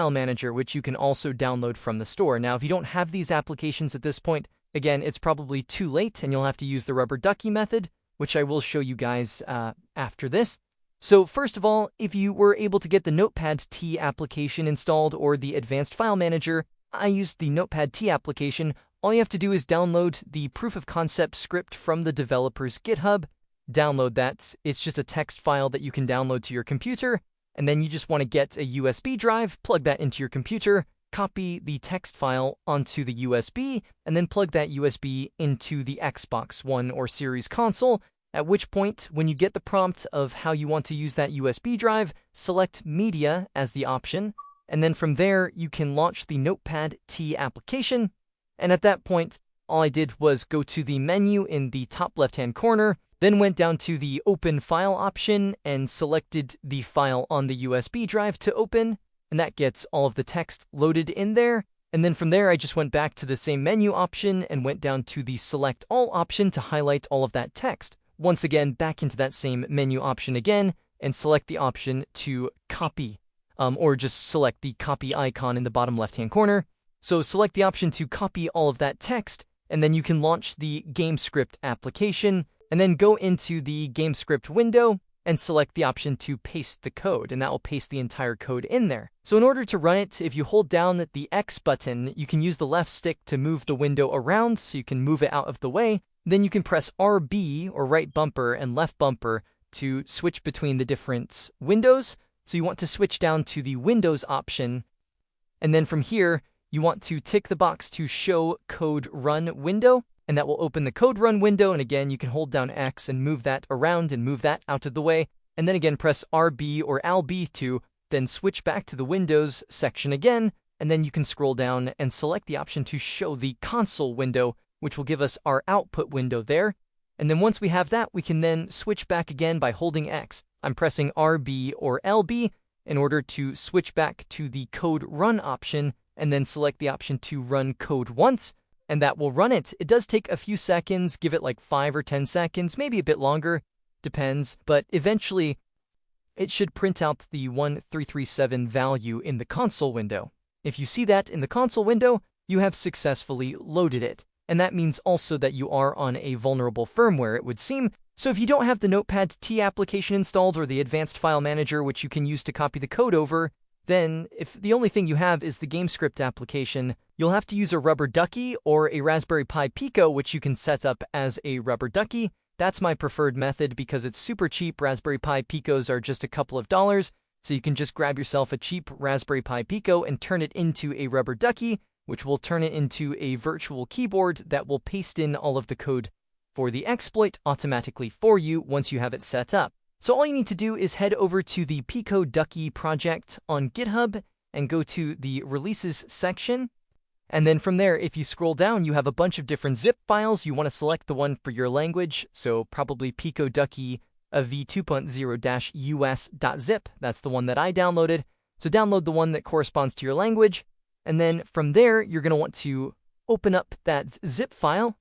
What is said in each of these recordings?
file manager, which you can also download from the store. Now, if you don't have these applications at this point, again, it's probably too late and you'll have to use the rubber ducky method, which I will show you guys after this. So first of all, if you were able to get the Notepad T application installed or the advanced file manager, I used the Notepad T application. All you have to do is download the proof of concept script from the developer's GitHub. Download that. It's just a text file that you can download to your computer. And then you just want to get a USB drive, plug that into your computer, copy the text file onto the USB, and then plug that USB into the Xbox One or Series console. At which point, when you get the prompt of how you want to use that USB drive, select Media as the option. And then from there, you can launch the Notepad T application. And at that point, all I did was go to the menu in the top left-hand corner, then went down to the Open File option and selected the file on the USB drive to open. And that gets all of the text loaded in there. And then from there, I just went back to the same menu option and went down to the Select All option to highlight all of that text. Once again, back into that same menu option again, and select the option to copy, or just select the copy icon in the bottom left-hand corner. So select the option to copy all of that text, and then you can launch the GameScript application, and then go into the GameScript window and select the option to paste the code, and that will paste the entire code in there. So in order to run it, if you hold down the X button, you can use the left stick to move the window around, so you can move it out of the way. Then you can press RB, or right bumper and left bumper, to switch between the different windows. So you want to switch down to the Windows option, and then from here, you want to tick the box to show code run window, and that will open the code run window. And again, you can hold down X and move that around and move that out of the way. And then again, press RB or LB to then switch back to the Windows section again. And then you can scroll down and select the option to show the console window, which will give us our output window there. And then once we have that, we can then switch back again by holding X. I'm pressing RB or LB in order to switch back to the code run option, and then select the option to run code once, and that will run it. It does take a few seconds, give it like 5 or 10 seconds, maybe a bit longer, depends, but eventually it should print out the 1337 value in the console window. If you see that in the console window, you have successfully loaded it. And that means also that you are on a vulnerable firmware, it would seem. So if you don't have the Notepad T application installed or the advanced file manager, which you can use to copy the code over, then if the only thing you have is the GameScript application, you'll have to use a rubber ducky or a Raspberry Pi Pico, which you can set up as a rubber ducky. That's my preferred method because it's super cheap. Raspberry Pi Picos are just a couple of dollars, so you can just grab yourself a cheap Raspberry Pi Pico and turn it into a rubber ducky, which will turn it into a virtual keyboard that will paste in all of the code for the exploit automatically for you once you have it set up. So all you need to do is head over to the Pico Ducky project on GitHub and go to the releases section. And then from there, if you scroll down, you have a bunch of different zip files. You want to select the one for your language. So probably Pico Ducky v2.0-us.zip. That's the one that I downloaded. So download the one that corresponds to your language. And then from there, you're going to want to open up that zip file,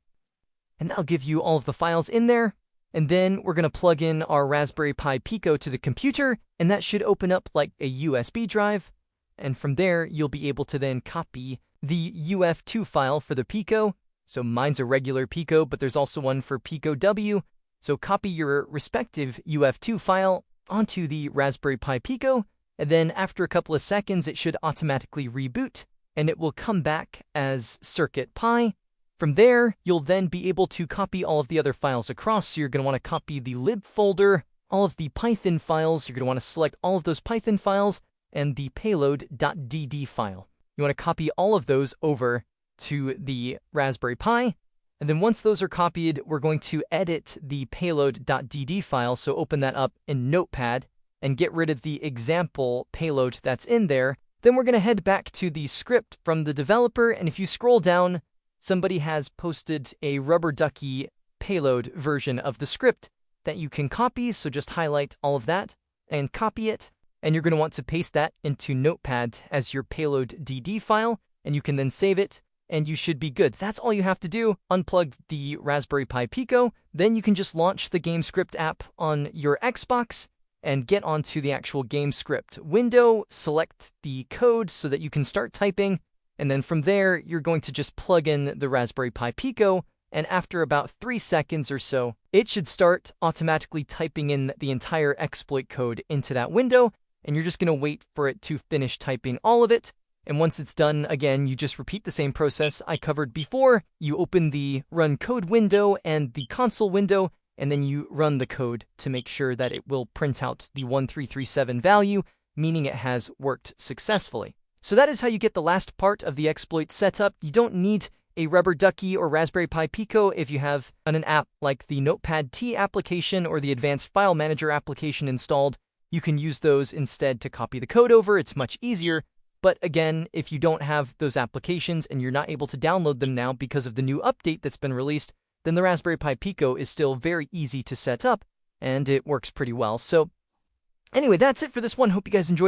and that'll give you all of the files in there. And then we're going to plug in our Raspberry Pi Pico to the computer, and that should open up like a USB drive. And from there, you'll be able to then copy the UF2 file for the Pico. So mine's a regular Pico, but there's also one for Pico W. So copy your respective UF2 file onto the Raspberry Pi Pico, and then after a couple of seconds, it should automatically reboot, and it will come back as Circuit Pi. From there, you'll then be able to copy all of the other files across. So you're going to want to copy the lib folder, all of the Python files. You're going to want to select all of those Python files and the payload.dd file. You want to copy all of those over to the Raspberry Pi. And then once those are copied, we're going to edit the payload.dd file. So open that up in Notepad and get rid of the example payload that's in there. Then we're going to head back to the script from the developer. And if you scroll down, somebody has posted a rubber ducky payload version of the script that you can copy. So just highlight all of that and copy it. And you're going to want to paste that into Notepad as your payload.dd file. And you can then save it, and you should be good. That's all you have to do. Unplug the Raspberry Pi Pico. Then you can just launch the GameScript app on your Xbox. and get onto the actual game script window, select the code so that you can start typing, and then from there, you're going to just plug in the Raspberry Pi Pico, and after about 3 seconds or so, it should start automatically typing in the entire exploit code into that window, and you're just going to wait for it to finish typing all of it. And once it's done, again, you just repeat the same process I covered before. You open the run code window and the console window, and then you run the code to make sure that it will print out the 1337 value, meaning it has worked successfully. So that is how you get the last part of the exploit setup. You don't need a Rubber Ducky or Raspberry Pi Pico if you have an app like the Notepad T application or the Advanced File Manager application installed. You can use those instead to copy the code over. It's much easier. But again, if you don't have those applications and you're not able to download them now because of the new update that's been released, then the Raspberry Pi Pico is still very easy to set up, and it works pretty well. So anyway, that's it for this one. Hope you guys enjoyed it.